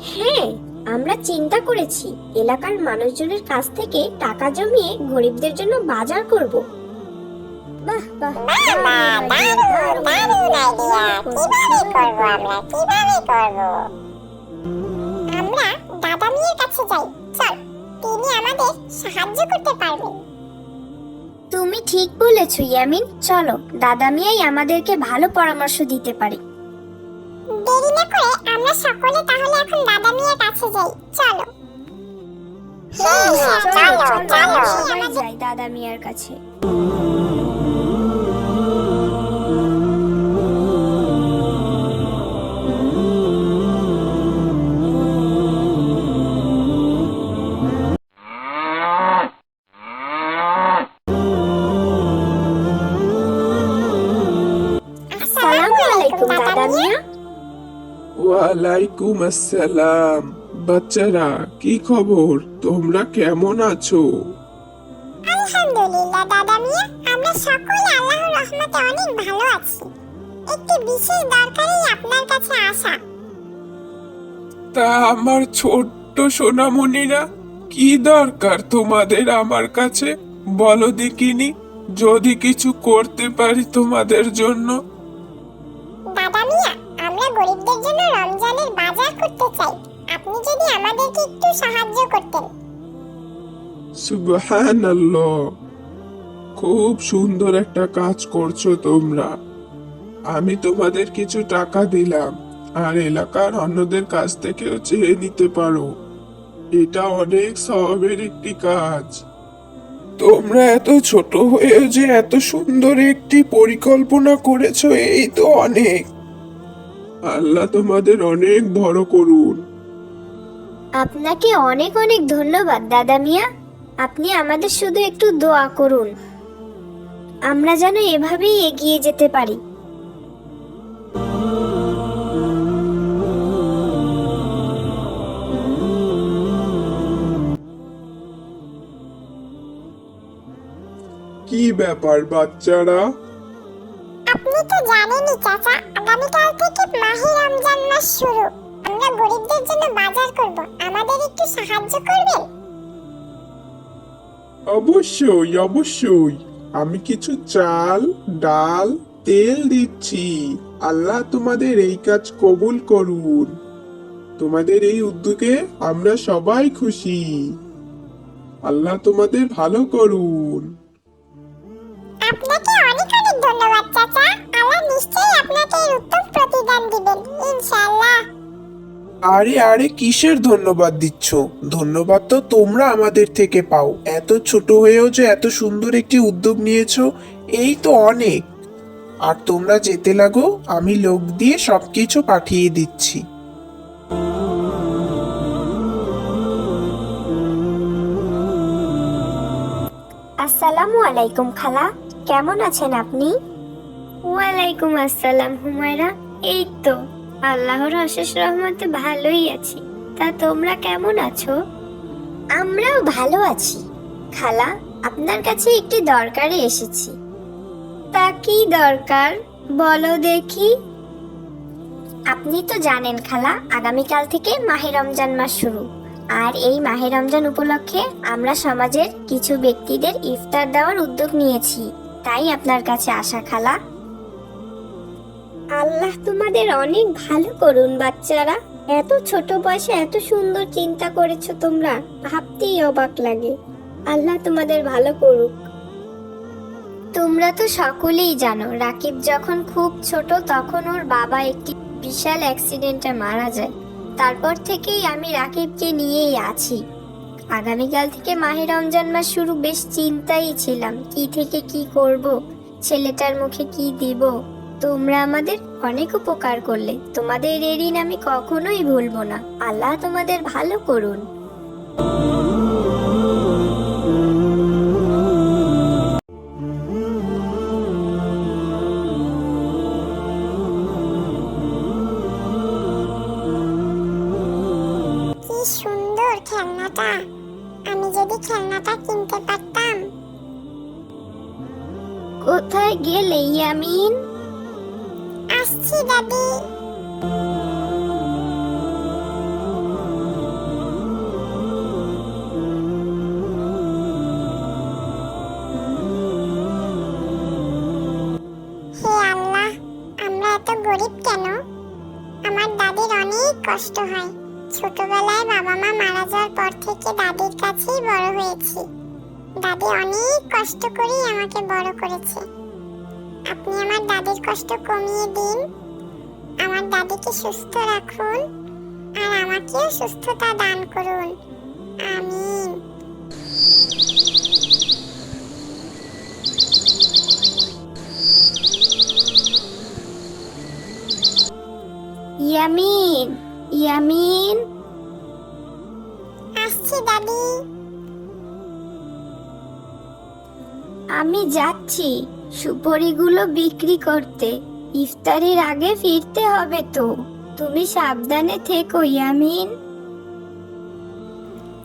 হ্যাঁ, আমরা চিন্তা করেছি এলাকার মানুষজনের কাছ থেকে টাকা জমিয়ে গরিবদের জন্য বাজার করব। বাহ বাহ, বাবা, দারুণ দারুণ আইডিয়া। কিভাবে করব আমরা, কিভাবে করব? আমরা দাদা মিয়ার কাছে যাই। চল, তিনি আমাদের সাহায্য করতে পারবেন। তুমি ঠিক বলেছো ইয়ামিন, চলো দাদা মিয়াই আমাদেরকে ভালো পরামর্শ দিতে পারে। দেরি না করে আমরা সকলে তাহলে এখন দাদা মিয়ার কাছে যাই। চলো। হ্যাঁ হ্যাঁ, চলো চলো। সবাই যাই দাদা মিয়ার কাছে। আসসালামু আলাইকুম দাদা মিয়া। ওয়ালাইকুম আসসালাম। বাচ্চারা, কি খবর? তোমরা কেমন আছো? আলহামদুলিল্লাহ দাদা মিয়া, আমরা সকলে আল্লাহর রহমতে অনেক ভালো আছি। একটি বিশেষ দরকারেই আপনার কাছে আসা। তা আমার ছোট্ট সোনামণিরা, কি দরকার তোমাদের আমার কাছে? বলো দেখিনি, যদি কিছু করতে পারি তোমাদের জন্য। দাদা মিয়া, আমরা গরিবদের জন্য রমজানের বাজার করতে চাই। আপনি যদি আমাদেরকে একটু সাহায্য করতেন। সুবহানাল্লাহ, খুব সুন্দর একটা কাজ করছো তোমরা। আমি তোমাদের কিছু টাকা দিলাম, আর এলাকার অন্যদের কাছ থেকেও চেয়ে নিতে পারো। এটা অনেক সওয়াবের একটি কাজ। তোমরা এত ছোট হয়েও যে এত সুন্দর একটি পরিকল্পনা করেছো, এই তো অনেক। আল্লাহ তোমাদের অনেক বড় করুন। আপনাকে অনেক অনেক ধন্যবাদ দাদা মিয়া। আপনি আমাদের শুধু একটু দোয়া করুন, আমরা যেন এভাবেই এগিয়ে যেতে পারি। কি ব্যাপার বাচ্চারা? আপনি তো জানেনই চাচা, আগামীকাল থেকে মাহে রমজান মাস শুরু। আমরা গরিবদের জন্য বাজার করব। আমাদের একটু সাহায্য করবেন? অবশ্যই অবশ্যই, আমি কিছু চাল, ডাল, তেল দিচ্ছি। আল্লাহ তোমাদের এই কাজ কবুল করুন। তোমাদের এই উদ্যোগে আমরা সবাই খুশি। আল্লাহ তোমাদের ভালো করুন। আপনাকে অনেক অনেক ধন্যবাদ চাচা। আল্লাহ নিশ্চয়ই আপনাকে এর উত্তম প্রতিদান দিবেন ইনশাআল্লাহ। আরে আরে, কিসের ধন্যবাদ দিচ্ছ? ধন্যবাদ তো তোমরা আমাদের থেকে পাও। এত ছোট হয়েও যে এত সুন্দর একটি উদ্যোগ নিয়েছো, এই তো অনেক। আর তোমরা যেতে লাগো, আমি লোক দিয়ে সবকিছু পাঠিয়ে দিচ্ছি। আসসালামু আলাইকুম খালা, কেমন আছেন আপনি? ওয়ালাইকুম আসসালাম হুমায়রা। এই তো আল্লাহর অশেষ রহমতে ভালোই আছি। তা তোমরা কেমন আছো? আমরাও ভালো আছি। খালা, আপনার কাছে একটি দরকারে এসেছি। তা কি দরকার বলো দেখি। আপনি তো জানেন খালা, আগামীকাল থেকে মাহে রমজান মাস শুরু। আর এই মাহে রমজান উপলক্ষে আমরা সমাজের কিছু ব্যক্তিদের ইফতার দেওয়ার উদ্যোগ নিয়েছি। তাই আপনার কাছে আসা খালা। আল্লাহ তোমাদের অনেক ভালো করুন বাচ্চারা। এত ছোট বয়সে এত সুন্দর চিন্তা করেছো তোমরা, ভাবতেই অবাক লাগে। আল্লাহ তোমাদের ভালো করুক। তোমরা তো সকলেই জানো, রাকিব যখন খুব ছোট তখন ওর বাবা একটি বিশাল অ্যাক্সিডেন্টে মারা যায়। তারপর থেকেই আমি রাকিবকে নিয়েই আছি। আগামীকাল থেকে মাহে রমজান মাস শুরু, বেশ চিন্তাই ছিলাম কি থেকে কি করব, ছেলেটার মুখে কি দিব। তোমরা আমাদের অনেক উপকার করলে, তোমাদের এই ঋণ আমি কখনোই ভুলবো না। আল্লাহ তোমাদের ভালো করুন। কি সুন্দর খেলনাটা। আমি যদি খেলনাটা কিনতে পারতাম। কোথায় গেলে ইয়ামিন? আসছি দাদি। ছোটবেলায় বাবা মা মারা যাওয়ার পর থেকে দাদির কাছেই বড় হয়েছি। দাদি অনেক কষ্ট করেই আমাকে বড় করেছে। আপনি আমার দাদির কষ্ট কমিয়ে দিন, আমার দাদিকে সুস্থ রাখুন, আর আমাকেও সুস্থতা দান করুন। আমিন। ইয়ামিন, ইয়ামিন, আসছি দাদি। আমি যাচ্ছি সুপারিগুলো বিক্রি করতে। ইফতারির আগে ফিরতে হবে তো। তুমি সাবধানে থেকো ইয়ামিন।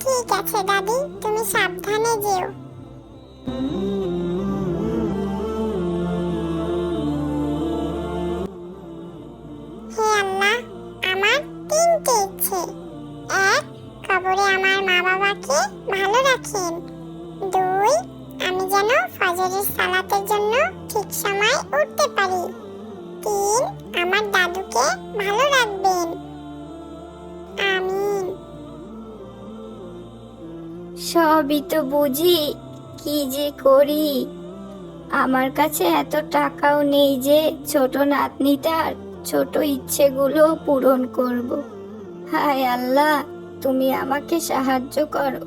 ঠিক আছে দাদি, তুমি সাবধানে যেও। হে আল্লাহ, আমার 3টে ইচ্ছে। 1, কবরে আমার মা বাবাকে ভালো রাখেন। 2, আমি যেন ফজরের সালাতের জন্য ঠিক সময় উঠতে পারি। 3, আমার দাদুকে ভালো রাখবেন। আমিন। সবই তো বুঝি, কি যে করি। আমার কাছে এত টাকাও নেই যে ছোট নাতনিটার ছোট ইচ্ছেগুলো পূরণ করব। হায় আল্লাহ, তুমি আমাকে সাহায্য করো।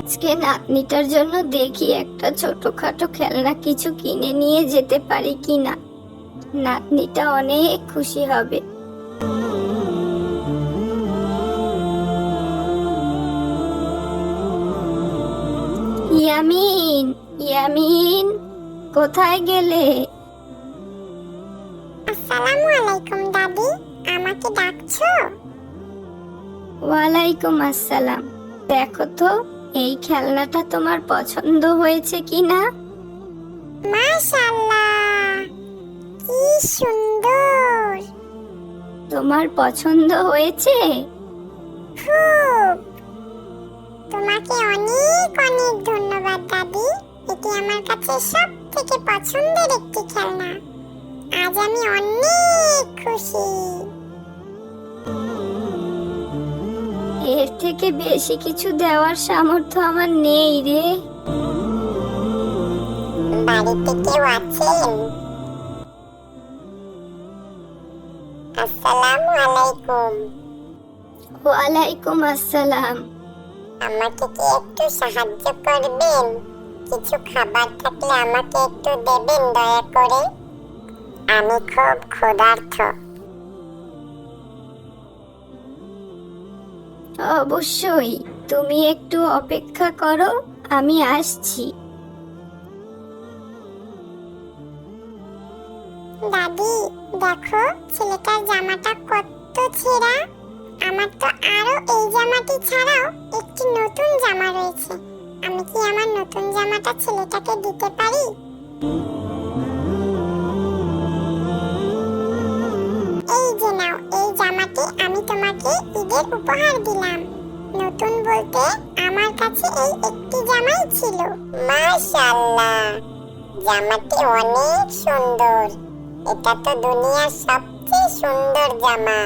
আজকে নাতনিটার জন্য দেখি একটা ছোটখাটো খেলনা কিছু কিনে নিয়ে যেতে পারি কিনা। নাতনিটা অনেক খুশি হবে। ইয়ামিন, ইয়ামিন, কোথায় গেলে? আসসালামু আলাইকুম দাদি, আমাকে ডাকছো? ওয়ালাইকুম আসসালাম। দেখো তো এই খেলনাটা তোমার পছন্দ হয়েছে কিনা? মাশাআল্লাহ, কি সুন্দর। তোমার পছন্দ হয়েছে? খুব। তোমাকে অনেক অনেক ধন্যবাদ দাদি, এটি আমার কাছে সবথেকে পছন্দের একটি খেলনা। আজ আমি অনেক খুশি। এর থেকে বেশি কিছু দেওয়ার সামর্থ্য আমার নেই রে। বাড়িতে কেউ আছেন? আসসালামু আলাইকুম। ওয়ালাইকুম আসসালাম। আমাকে কি একটু সাহায্য করবেন? কিছু খাবার থাকলে আমাকে একটু দেবেন দয়া করে, আমি খুব ক্ষুধার্ত। অবশ্যই, তুমি একটু অপেক্ষা করো, আমি আসছি। দাদি দেখো, ছেলেটার জামাটা কত ছেঁড়া। আমার তো আরো এই জামাটি ছাড়াও একটি নতুন জামা রয়েছে। আমি কি আমার নতুন জামাটা ছেলেটাকে দিতে পারি? এই যে নাও, এই জামাটি আমি তোমাকে ঈদের উপহার দিলাম। নতুন বলতে আমার কাছে এই একটি জামাই ছিল। মাশাআল্লাহ, জামাটি অনেক সুন্দর। এটা তো দুনিয়ার সবচেয়ে সুন্দর জামা।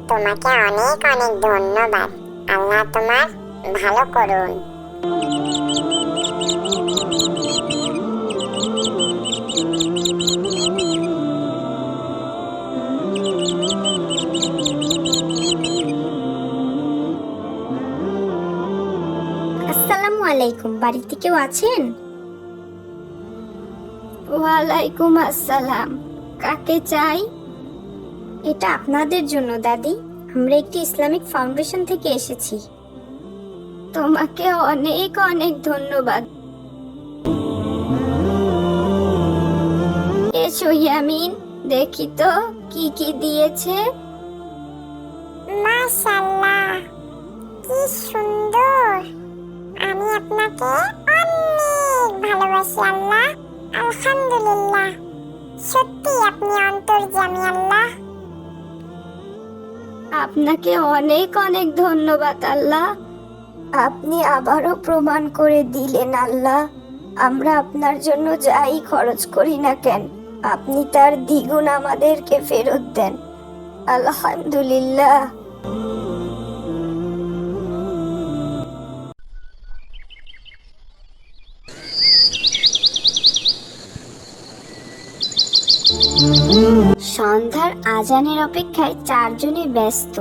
তোমাকে অনেক অনেক ধন্যবাদ। আল্লাহ তোমার ভালো করুন। আসসালামু আলাইকুম, বাড়িতে কেউ আছেন? ওয়ালাইকুম আসসালাম। কাকে চাই? এটা আপনাদের জন্য দাদি, আমরা একটি ইসলামিক ফাউন্ডেশন থেকে এসেছি। তোমাকে অনেক অনেক ধন্যবাদ। এসো ইয়ামিন, দেখি তো কি কি দিয়েছে। মাশাআল্লাহ, কি সুন্দর। আমি আপনাকে অনেক ভালোবাসি আল্লাহ। আলহামদুলিল্লাহ, সত্যি আপনি অন্তর্যামী আল্লাহ। আপনাকে অনেক অনেক ধন্যবাদ আল্লাহ। আপনি আবারও প্রমাণ করে দিলেন আল্লাহ, আমরা আপনার জন্য যাই খরচ করি না কেন আপনি তার দ্বিগুণ আমাদেরকে ফেরত দেন। আলহামদুলিল্লাহ। সন্ধ্যার আজানের অপেক্ষায় চারজনই ব্যস্ত।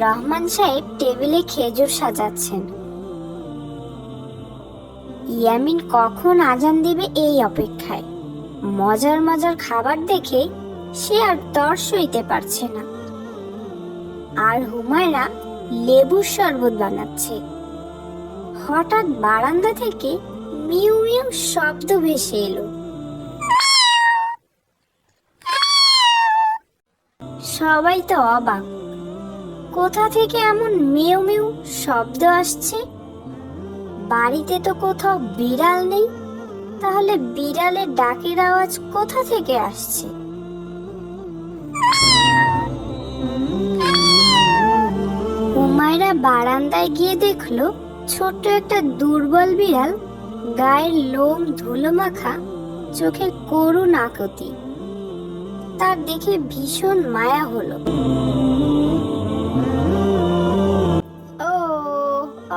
রহমান সাহেব টেবিলে খেজুর সাজাচ্ছেন। ইয়ামিন কখন আজান দিবে এই অপেক্ষায়। মজার মজার খাবার দেখে সে আর তর সইতে পারছে না। আর হুমায়রা লেবুর শরবত বানাচ্ছে। হঠাৎ বারান্দা থেকে মিউ মিউ শব্দ ভেসে এলো। সবাই তো অবাক, কোথা থেকে এমন মিউ মিউ শব্দ আসছে। বাড়িতে তো কোথাও বিড়াল নেই, তাহলে বিড়ালের ডাকের আওয়াজ কোথা থেকে আসছে। হুমায়রা বারান্দায় গিয়ে দেখলো ছোট্ট একটা দুর্বল বিড়াল, গায়ের লোম ধুলো মাখা, চোখে করুণ আকুতি। তার দেখে ভীষণ মায়া হলো। ও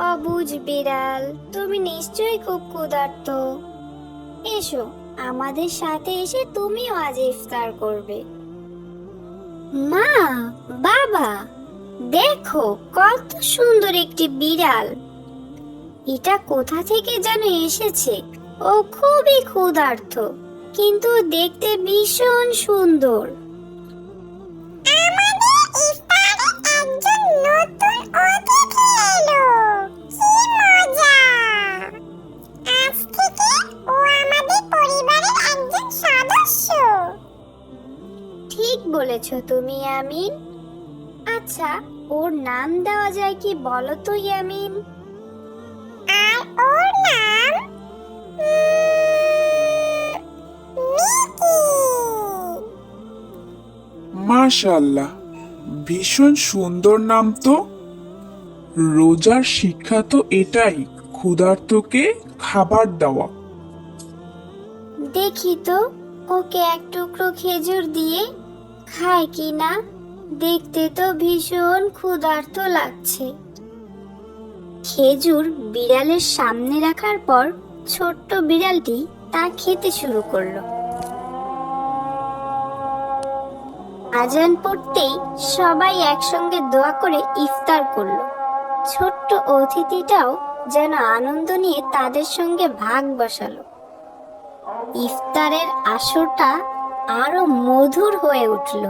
অবুঝ বিড়াল, তুমি নিশ্চয়ই খুব ক্ষুধার্ত। এসো, আমাদের সাথে এসে তুমিও আজ ইফতার করবে। মা, বাবা, দেখো কত সুন্দর একটি বিড়াল। এটা কোথা থেকে যেন এসেছে। ও খুবই ক্ষুধার্ত, কিন্তু দেখতে ভীষণ সুন্দর। আমাদের ইফতারে একজন নতুন অতিথি এলো। কি মজা! আজ থেকে ও আমাদের পরিবারের একজন সদস্য। ঠিক বলেছ তুমি ইয়ামিন। আচ্ছা, ওর নাম দেওয়া যায় কি বলো তো ইয়ামিন? আর ওর নাম মিকি। মাশাআল্লাহ, ভীষণ সুন্দর নাম তো। রোজার শিক্ষা তো এটাই, ক্ষুধার্তকে খাবার দেওয়া। দেখি তো ওকে এক টুকরো খেজুর দিয়ে খায় কি না। দেখতে তো ভীষণ ক্ষুধার্ত লাগছে। খেজুর বিড়ালের সামনে রাখার পর ছোট্ট বিড়ালটি তা খেতে শুরু করলো। আজান পড়তেই সবাই একসঙ্গে দোয়া করে ইফতার করলো। ছোট্ট অতিথিটাও যেন আনন্দ নিয়ে তাদের সঙ্গে ভাগ বসালো। ইফতারের আসরটা আরো মধুর হয়ে উঠল।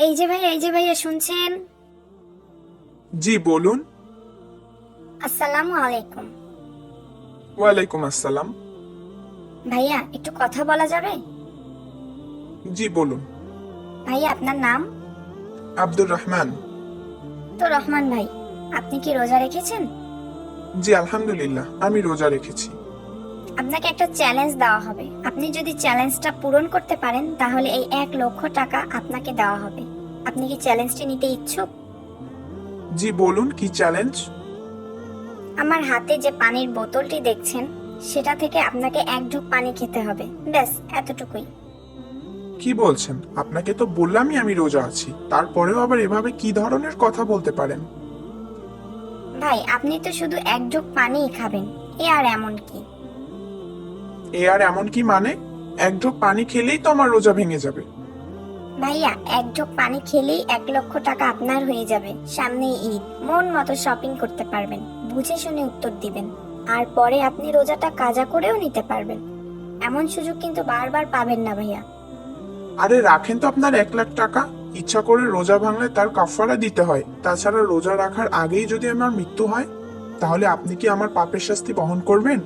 এই যে ভাইয়া শুনছেন? জি বলুন। আসসালামু আলাইকুম। ওয়ালাইকুম আসসালাম। ভাইয়া একটু কথা বলা যাবে? জি বলুন। ভাইয়া আপনার নাম? আব্দুর রহমান। তো রহমান ভাই, আপনি কি রোজা রেখেছেন? জি আলহামদুলিল্লাহ, আমি রোজা রেখেছি। আপনাকে একটা চ্যালেঞ্জ দেওয়া হবে। আপনি যদি চ্যালেঞ্জটা পূরণ করতে পারেন তাহলে এই 1 লক্ষ টাকা আপনাকে দেওয়া হবে। আপনি কি চ্যালেঞ্জটি নিতে ইচ্ছুক? জি বলুন, কি চ্যালেঞ্জ? আমার হাতে যে পানির বোতলটি দেখছেন সেটা থেকে আপনাকে 1 ঢোক পানি খেতে হবে। ব্যাস এতটুকুই। কি বলছেন? আপনাকে তো বললামই আমি রোজা আছি, তারপরেও আবার এভাবে কি ধরনের কথা বলতে পারেন? ভাই, আপনি তো শুধু 1 ঢোক পানিই খাবেন, এ আর এমন কি? এ আর এমন কি মানে? 1 ঢোক পানি খেলেই তো আমার রোজা ভেঙে যাবে। ভাইয়া, 1 ঢোক পানি খেলেই 1 লক্ষ টাকা আপনার হয়ে যাবে। সামনে ঈদ, মন মতো শপিং করতে পারবেন। বুঝে শুনে উত্তর দিবেন, আর পরে আপনি রোজাটা কাজা করেও নিতে পারবেন। এমন সুযোগ কিন্তু বারবার পাবেন না ভাইয়া। আরে রাখেন তো আপনার 1 লাখ টাকা। ইচ্ছা করে রোজা ভাঙলে তার কাফারা দিতে হয়। তাছাড়া রোজা রাখার আগেই যদি আমার মৃত্যু হয়, তাহলে আপনি কি আমার পাপের শাস্তি বহন করবেন?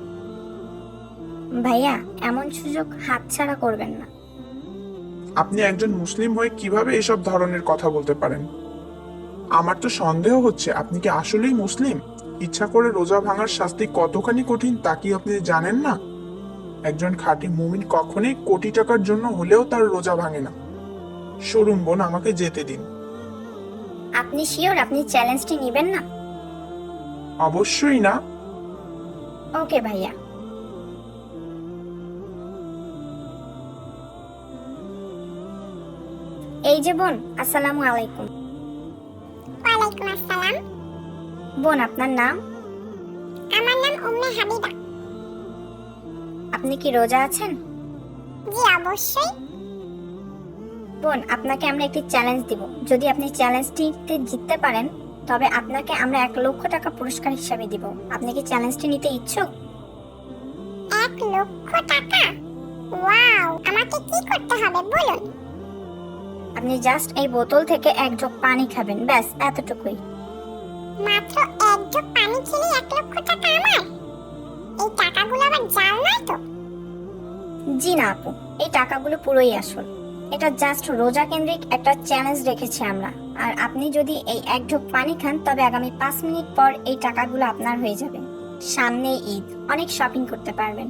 ভাইয়া, এমন সুযোগ হাতছাড়া করবেন না। আপনি একজন মুসলিম হয়ে কিভাবে এসব ধরনের কথা বলতে পারেন? আমার তো সন্দেহ হচ্ছে আপনি কি আসলেই মুসলিম। ইচ্ছা করে রোজা ভাঙার শাস্তি কতখানি কঠিন তা কি আপনি জানেন না? একজন খাঁটি মুমিন কখনোই কোটি টাকার জন্য হলেও তার রোজা ভাঙে না। সরুন বোন, আমাকে যেতে দিন। আপনি শিওর আপনি চ্যালেঞ্জটি নেবেন না? অবশ্যই না। ওকে ভাইয়া। এই যে বোন, আসসালামু আলাইকুম। ওয়ালাইকুম আসসালাম। বোন, আপনার নাম? আমার নাম উম্মে হাবিবা। আপনি কি রোজা আছেন? জি অবশ্যই। বোন, আপনাকে আমরা একটি চ্যালেঞ্জ দিব। যদি আপনি চ্যালেঞ্জটিতে জিততে পারেন তবে আপনাকে আমরা 1 লক্ষ টাকা পুরস্কার হিসাবে দিব। আপনি কি চ্যালেঞ্জটি নিতে ইচ্ছুক? 1 লক্ষ টাকা? ওয়াও, আমাকে কি করতে হবে বলুন। আপনি জাস্ট এই বোতল থেকে 1 জগ পানি খাবেন, ব্যাস এতটুকুই। মাত্র 1 জগ পানি খেলে 1 লক্ষ টাকা আমার? এই টাকাগুলো আবার জাল নয় তো? জি না আপু, এই টাকাগুলো পুরোই আসল। এটা জাস্ট রোজা কেন্দ্রিক একটা চ্যালেঞ্জ রেখেছি আমরা। আর আপনি যদি এই 1 ঢোক পানি খান তবে আগামী 5 মিনিট পর এই টাকাগুলো আপনার হয়ে যাবে। সামনে ঈদ, অনেক শপিং করতে পারবেন।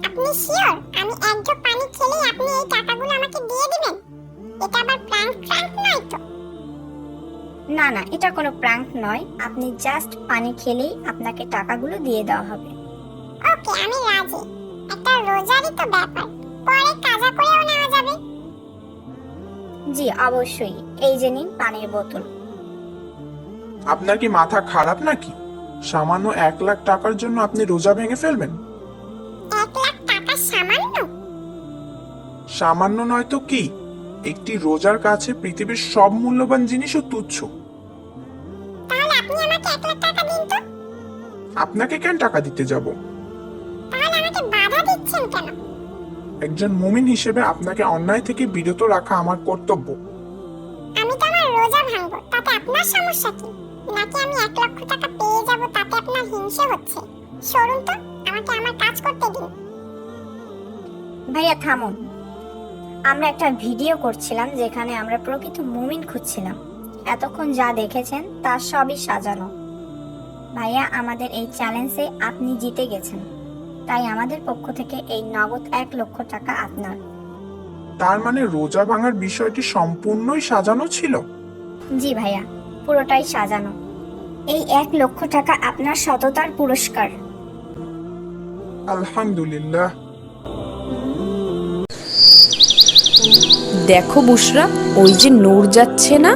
আপনি শিওর আমি 1 জগ পানি খেলেই আপনি এই টাকাগুলো আমাকে দিয়ে দিবেন? এটা আবার প্র্যাঙ্ক নয় তো? না না, এটা কোনো প্র্যাঙ্ক নয়। আপনি জাস্ট পানি খেলেই আপনাকে টাকাগুলো দিয়ে দেওয়া হবে। ওকে, আমি রাজি। একটা রোজারই তো ব্যাপার, পরে কাজা করেও নেওয়া যাবে। জি অবশ্যই। এই যে নিন পানির বোতল। আপনার কি মাথা খারাপ নাকি? সামান্য 1 লাখ টাকার জন্য আপনি রোজা ভেঙে ফেলবেন? 1 লাখ টাকা সামান্য? সামান্য নয় তো কি? একটি রোজার কাছে পৃথিবীর সব মূল্যবান জিনিসও তুচ্ছ। তাহলে আপনি আমাকে 1 লাখ টাকা দিন তো। আপনাকে কেন টাকা দিতে যাব? তাহলে আমাকে বাধা দিচ্ছেন কেন? একজন মুমিন হিসেবে আপনাকে অন্যায় থেকে বিরত রাখা আমার কর্তব্য। আমি তো আমার রোজা ভাঙবো, তাতে আপনার সমস্যা কি? নাকি আমি 1 লক্ষ টাকা পেয়ে যাব তাতে আপনার হিংসে হচ্ছে? সরুন তো, আমাকে আমার কাজ করতে দিন। ভাইয়া থামুন। আমরা একটা ভিডিও করছিলাম যেখানে আমরা প্রকৃত মুমিন খুঁজছিলাম। এতক্ষণ যা দেখেছেন তা সবই সাজানো। ভাইয়া, আমাদের এই চ্যালেঞ্জে আপনি জিতে গেছেন, তাই আমাদের পক্ষ থেকে এই নগদ 1 লক্ষ টাকা আপনার। তার মানে রোজা ভাঙার বিষয়টি সম্পূর্ণই সাজানো ছিল? জি ভাইয়া, পুরোটাই সাজানো। এই 1 লক্ষ টাকা আপনার সততার পুরস্কার। আলহামদুলিল্লাহ। দেখো বুশরা, ওই যে নূর যাচ্ছে না?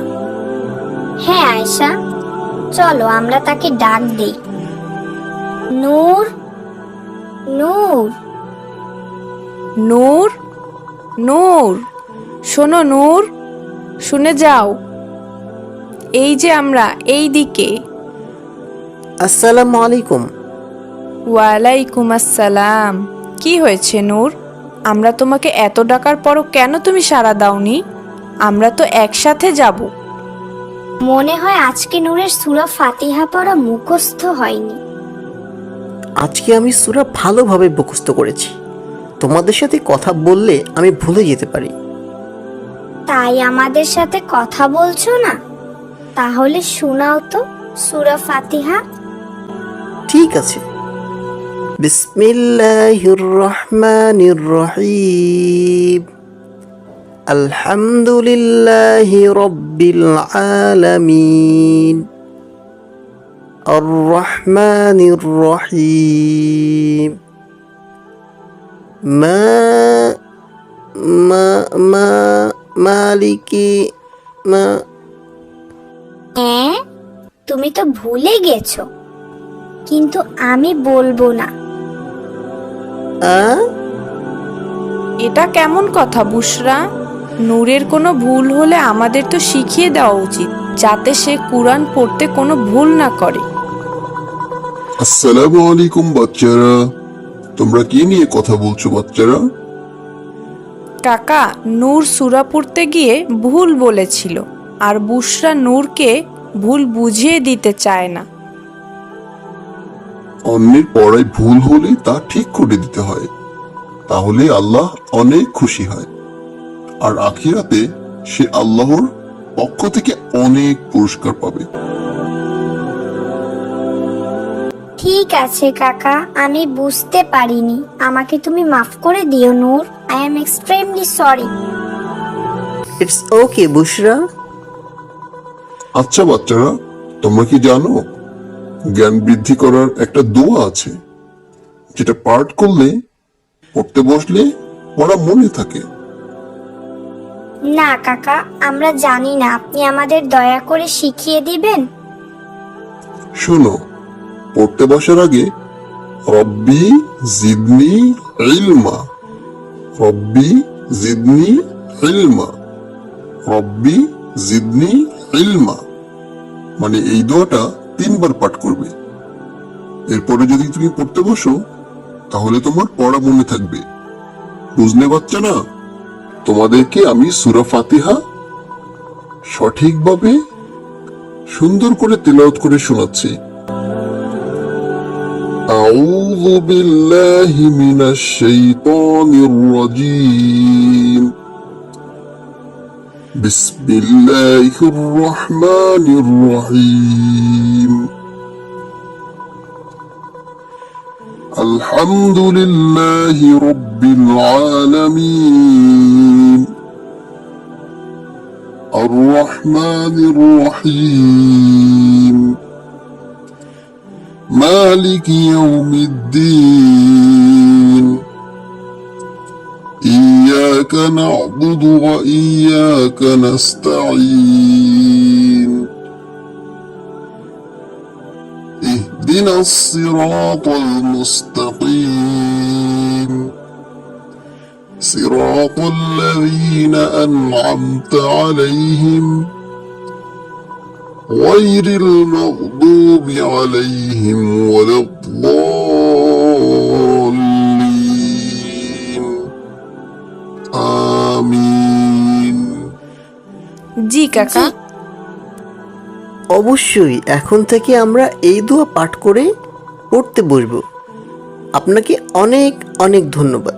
হ্যাঁ আয়েশা, চলো আমরা তাকে ডাক দেই। নূর, নূর। নূর, নূর, শোনো নূর, শুনে যাও। এই যে আমরা, এই দিকে। আসসালামু আলাইকুম। ওয়ালাইকুম আসসালাম। কি হয়েছে নূর? আমরা তোমাকে এত ডাকার পরও কেন তুমি সাড়া দাওনি? আমরা তো একসাথে যাব। মনে হয় আজকে নূরের সূরা ফাতিহা পড়া মুখস্থ হয়নি। আজকে আমি সূরা ভালোভাবে মুখস্থ করেছি। তোমাদের সাথে কথা বললে আমি ভুলে যেতে পারি। তাই আমাদের সাথে কথা বলছো না? তাহলে শোনাও তো সূরা ফাতিহা। ঠিক আছে। বিসমিল্লাহির রহমানির রহিম। আলহামদুলিল্লাহি রাব্বিল আলামিন। আর রহমানির রহিম। মালিকি তুমি তো ভুলে গেছো, কিন্তু আমি বলবো না। এটা কেমন কথা বুশরা? নূরের কোনো ভুল হলে আমাদের তো শিখিয়ে দেওয়া উচিত, যাতে সে কুরআন পড়তে কোনো ভুল না করে। আসসালামু আলাইকুম বাচ্চারা। তোমরা কি নিয়ে কথা বলছো বাচ্চারা? কাকা, নূর সূরা পড়তে গিয়ে ভুল বলেছিল, আর বুশরা নূরকে ভুল বুঝিয়ে দিতে চায় না। অন্যের পড়ায় ভুল হলে তা ঠিক করে দিতে হয়, তাহলে আল্লাহ অনেক খুশি হয়। আর আখিরাতে সে আল্লাহর পক্ষ থেকে অনেক পুরস্কার পাবে। ঠিক আছে কাকা, আমি বুঝতে পারিনি, আমাকে তুমি মাফ করে দিও Noor. I am extremely sorry. It's okay Bushra. আচ্ছা বাচ্চারা, তোমরা কি জানো জ্ঞান বৃদ্ধি করার একটা দোয়া আছে, যেটা পাঠ করলে পড়তে বসলে পড়া মনে থাকে? না কাকা, আমরা জানি না, আপনি আমাদের দয়া করে শিখিয়ে দিবেন। শোনো, পড়তে বসার আগে রব্বি জিদনি ইলমা, রব্বি জিদনি ইলমা, রব্বি জিদনি ইলমা, মানে এই দোয়াটা 3 বার পাঠ করবে। এরপরে যদি তুমি পড়তে বসো তাহলে তোমার পড়া মনে থাকবে। বুঝলে বাচ্চারা? তোমাদেরকে আমি সূরা ফাতিহা সঠিকভাবে সুন্দর করে তেলাওয়াত করে শোনাচ্ছি। আউযু বিল্লাহি মিনাশ শাইতানির রাজীম। বিসমিল্লাহির রহমানির রহিম। আলহামদুলিল্লাহি রাব্বিল আলামিন। الرحمن الرحيم مالك يوم الدين إياك نعبد وإياك نستعين اهدنا الصراط المستقيم صراط الذين أنعمت عليهم غير المغضوب عليهم ولا الضالين آمين। জি কাকা। অবশ্যই এখন থেকে আমরা এই দোয়া পাঠ করে পড়তে বসবো। আপনাকে অনেক অনেক ধন্যবাদ।